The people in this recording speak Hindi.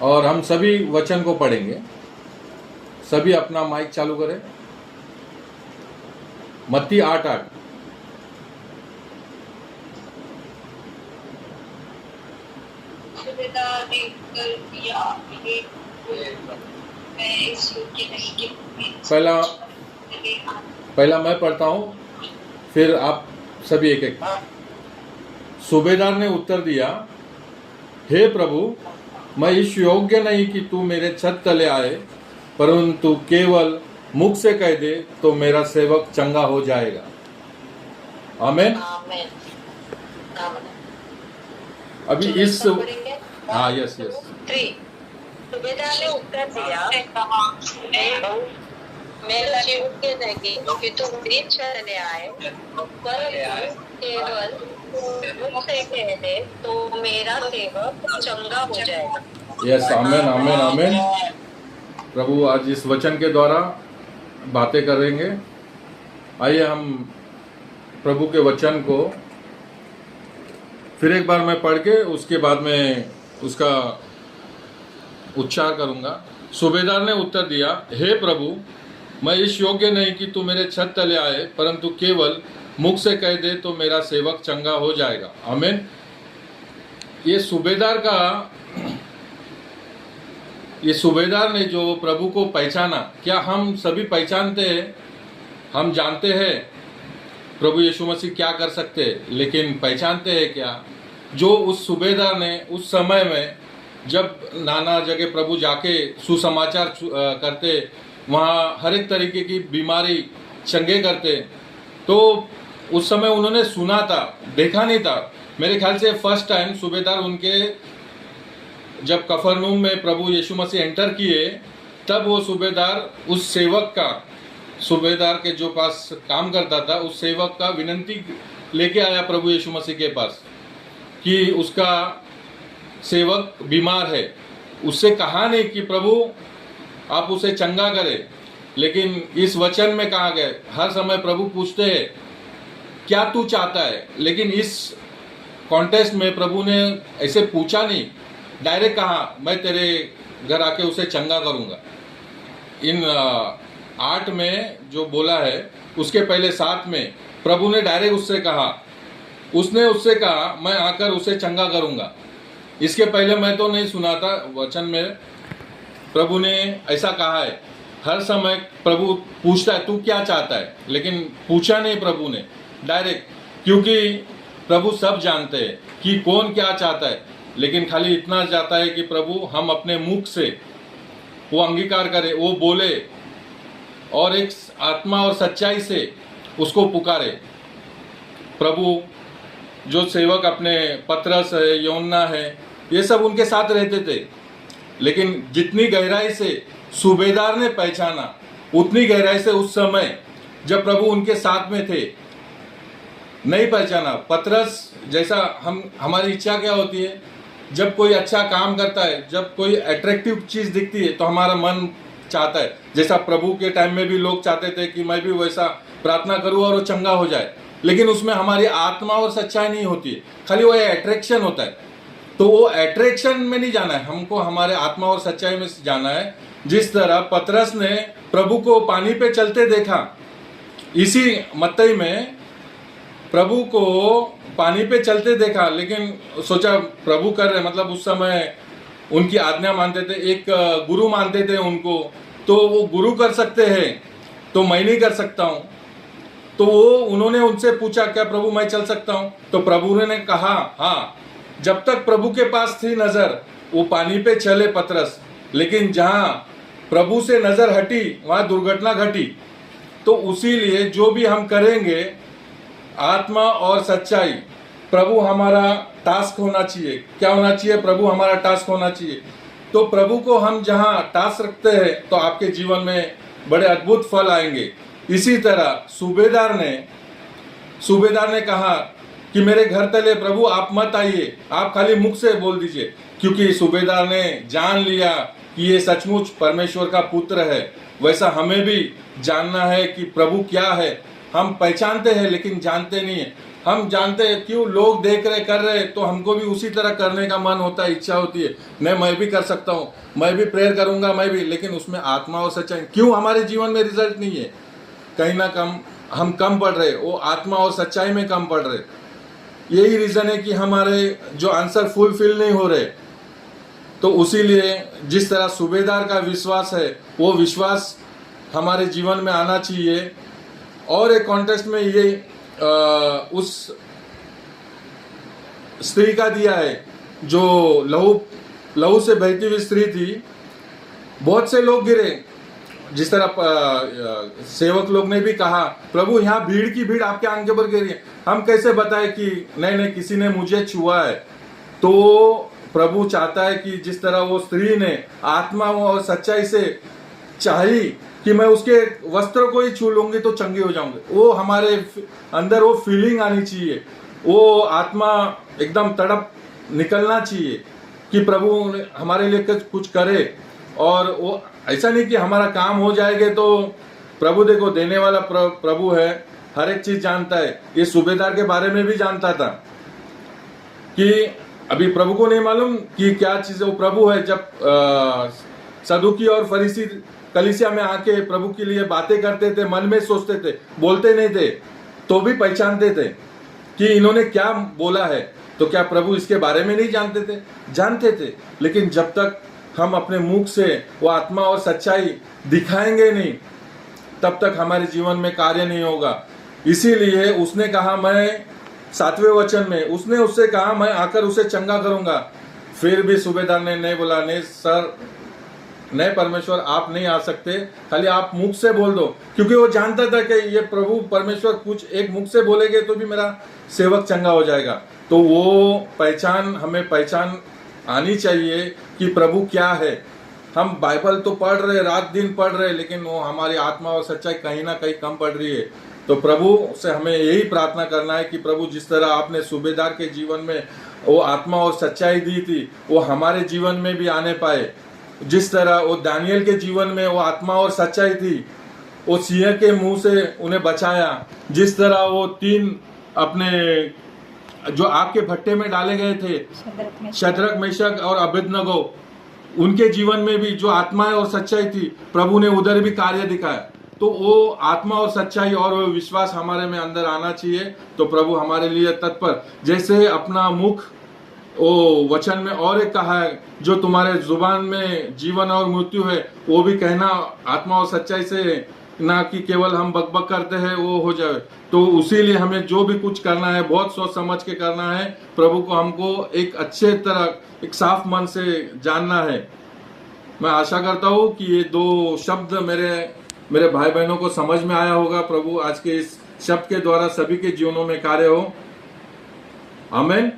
और हम सभी वचन को पढ़ेंगे। सभी अपना माइक चालू करें। मत्ती 8:8। पहला मैं पढ़ता हूँ, फिर आप सभी एक एक। सूबेदार ने उत्तर दिया, हे प्रभु, मैं इस योग्य नहीं कि तू मेरे छत तले आए, परंतु केवल मुख से कह दे तो मेरा सेवक चंगा हो जाएगा। आमीन। अभी इस हाँ यस यस। सूबेदार ने उत्तर दिया, मेरा योग्य नहीं कि तू मेरी छत ले आए, परंतु केवल मुख से कह दे तो मेरा सेवक चंगा हो जाएगा। यस, आमीन आमीन आमीन। प्रभु आज इस वचन के द्वारा बातें करेंगे। आइए हम प्रभु के वचन को फिर एक बार मैं पढ़ के उसके बाद में उसका उच्चार करूंगा। सूबेदार ने उत्तर दिया, हे प्रभु, मैं इस योग्य नहीं कि तू मेरे छत तले आए, परंतु केवल मुख से कह दे तो मेरा सेवक चंगा हो जाएगा। आमीन। ये सूबेदार ने जो प्रभु को पहचाना, क्या हम सभी पहचानते हैं? हम जानते हैं प्रभु यीशु मसीह क्या कर सकते हैं, लेकिन पहचानते हैं क्या? जो उस सूबेदार ने उस समय में जब नाना जगह प्रभु जाके सुसमाचार करते, वहाँ हर एक तरीके की बीमारी चंगे करते, तो उस समय उन्होंने सुना था, देखा नहीं था। मेरे ख्याल से फर्स्ट टाइम सूबेदार उनके जब कफरनहूम में प्रभु यीशु मसीह एंटर किए, तब वो सूबेदार उस सेवक का, सूबेदार के जो पास काम करता था, उस सेवक का विनंती लेके आया प्रभु यीशु मसीह के पास कि उसका सेवक बीमार है। उससे कहा नहीं कि प्रभु आप उसे चंगा करें, लेकिन इस वचन में कहा गया, हर समय प्रभु पूछते हैं क्या तू चाहता है, लेकिन इस कॉन्टेस्ट में प्रभु ने ऐसे पूछा नहीं, डायरेक्ट कहा मैं तेरे घर आके उसे चंगा करूंगा। इन 8 में जो बोला है, उसके पहले 7 में प्रभु ने डायरेक्ट उससे कहा, उसने उससे कहा मैं आकर उसे चंगा करूंगा। इसके पहले मैं तो नहीं सुना था वचन में प्रभु ने ऐसा कहा है। हर समय प्रभु पूछता है तू क्या चाहता है, लेकिन पूछा नहीं प्रभु ने डायरेक्ट, क्योंकि प्रभु सब जानते हैं कि कौन क्या चाहता है, लेकिन खाली इतना चाहता है कि प्रभु हम अपने मुख से वो अंगीकार करें, वो बोले और एक आत्मा और सच्चाई से उसको पुकारे। प्रभु जो सेवक अपने पतरस है, यूहन्ना है, ये सब उनके साथ रहते थे, लेकिन जितनी गहराई से सूबेदार ने पहचाना, उतनी गहराई से उस समय जब प्रभु उनके साथ में थे नहीं पहचाना। पतरस जैसा हमारी इच्छा क्या होती है, जब कोई अच्छा काम करता है, जब कोई अट्रैक्टिव चीज़ दिखती है तो हमारा मन चाहता है, जैसा प्रभु के टाइम में भी लोग चाहते थे कि मैं भी वैसा प्रार्थना करूँ और वो चंगा हो जाए, लेकिन उसमें हमारी आत्मा और सच्चाई नहीं होती है, खाली वो अट्रैक्शन होता है। तो वो अट्रैक्शन में नहीं जाना है, हमको हमारे आत्मा और सच्चाई में जाना है। जिस तरह पतरस ने प्रभु को पानी पे चलते देखा, इसी मत्ती में प्रभु को पानी पे चलते देखा, लेकिन सोचा प्रभु कर रहे, मतलब उस समय उनकी आज्ञा मानते थे, एक गुरु मानते थे उनको, तो वो गुरु कर सकते हैं तो मैं नहीं कर सकता हूँ। तो वो उन्होंने उनसे पूछा क्या प्रभु मैं चल सकता हूँ? तो प्रभु ने कहा हाँ। जब तक प्रभु के पास थी नजर, वो पानी पे चले पतरस, लेकिन जहाँ प्रभु से नजर हटी वहाँ दुर्घटना घटी। तो उसी लिए जो भी हम करेंगे, आत्मा और सच्चाई, प्रभु हमारा टास्क होना चाहिए। क्या होना चाहिए? प्रभु हमारा टास्क होना चाहिए। तो प्रभु को हम जहाँ टास्क रखते हैं तो आपके जीवन में बड़े अद्भुत फल आएंगे। इसी तरह सूबेदार ने कहा कि मेरे घर तले प्रभु आप मत आइए, आप खाली मुख से बोल दीजिए, क्योंकि सूबेदार ने जान लिया कि ये सचमुच परमेश्वर का पुत्र है। वैसा हमें भी जानना है कि प्रभु क्या है। हम पहचानते हैं लेकिन जानते नहीं है। हम जानते हैं क्यों लोग देख रहे कर रहे तो हमको भी उसी तरह करने का मन होता है, इच्छा होती है, नहीं मैं भी कर सकता हूँ, मैं भी प्रेयर करूंगा, मैं भी, लेकिन उसमें आत्मा और सच्चाई क्यों हमारे जीवन में रिजल्ट नहीं है? कहीं ना कम हम कम पढ़ रहे, वो आत्मा और सच्चाई में कम पढ़ रहे। यही रीज़न है कि हमारे जो आंसर फुलफिल नहीं हो रहे। तो उसीलिए जिस तरह सूबेदार का विश्वास है वो विश्वास हमारे जीवन में आना चाहिए। और एक कॉन्टेक्स्ट में ये उस स्त्री का दिया है जो लहू से बहती हुई स्त्री थी। बहुत से लोग गिरे, जिस तरह सेवक लोग ने भी कहा, प्रभु यहाँ भीड़ की भीड़ आपके आंखें पर गिरी है, हम कैसे बताए कि नहीं नहीं किसी ने मुझे छुआ है। तो प्रभु चाहता है कि जिस तरह वो स्त्री ने आत्मा और सच्चाई से चाही कि मैं उसके वस्त्र को ही छू लूंगी तो चंगे हो जाऊंगे, वो हमारे अंदर वो फीलिंग आनी चाहिए, वो आत्मा एकदम तड़प निकलना चाहिए कि प्रभु हमारे लिए कुछ करे। और वो ऐसा नहीं कि हमारा काम हो जाएगा तो प्रभु देखो देने वाला प्रभु है, हर एक चीज जानता है। ये सूबेदार के बारे में भी जानता था कि अभी प्रभु को नहीं मालूम कि क्या चीज वो प्रभु है। जब सदुकी और फरीसी कलीसिया में आके प्रभु के लिए बातें करते थे, मन में सोचते थे, बोलते नहीं थे, तो भी पहचानते थे कि इन्होंने क्या बोला है। तो क्या प्रभु इसके बारे में नहीं जानते थे? जानते थे, लेकिन जब तक हम अपने मुख से वो आत्मा और सच्चाई दिखाएंगे नहीं तब तक हमारे जीवन में कार्य नहीं होगा। इसीलिए उसने कहा, मैं 7वें वचन में उसने उससे कहा मैं आकर उसे चंगा करूंगा। फिर भी सूबेदार ने नहीं बोला, नहीं सर, नहीं परमेश्वर आप नहीं आ सकते, खाली आप मुख से बोल दो, क्योंकि वो जानता था कि ये प्रभु परमेश्वर कुछ एक मुख से बोलेंगे तो भी मेरा सेवक चंगा हो जाएगा। तो वो पहचान, हमें पहचान आनी चाहिए कि प्रभु क्या है। हम बाइबल तो पढ़ रहे, रात दिन पढ़ रहे, लेकिन वो हमारी आत्मा और सच्चाई कहीं ना कहीं कम पड़ रही है। तो प्रभु से हमें यही प्रार्थना करना है कि प्रभु जिस तरह आपने सूबेदार के जीवन में वो आत्मा और सच्चाई दी थी वो हमारे जीवन में भी आने पाए। जिस तरह वो दानियल के जीवन में वो आत्मा और सच्चाई थी, वो सिंह के मुंह से उन्हें बचाया। जिस तरह वो 3 अपने जो आग के भट्टे में डाले गए थे, शद्रक, मेशक और अबेदनगो, उनके जीवन में भी जो आत्मा और सच्चाई थी प्रभु ने उधर भी कार्य दिखाया। तो वो आत्मा और सच्चाई और वो विश्वास हमारे में अंदर आना चाहिए। तो प्रभु हमारे लिए तत्पर, जैसे अपना मुख वो वचन में और एक कहा है, जो तुम्हारे जुबान में जीवन और मृत्यु है वो भी कहना आत्मा और सच्चाई से, ना कि केवल हम बकबक करते हैं वो हो जाए। तो उसीलिए हमें जो भी कुछ करना है बहुत सोच समझ के करना है। प्रभु को हमको एक अच्छे तरह, एक साफ मन से जानना है। मैं आशा करता हूँ कि ये 2 शब्द मेरे भाई बहनों को समझ में आया होगा। प्रभु आज के इस शब्द के द्वारा सभी के जीवनों में कार्य हो। आमीन।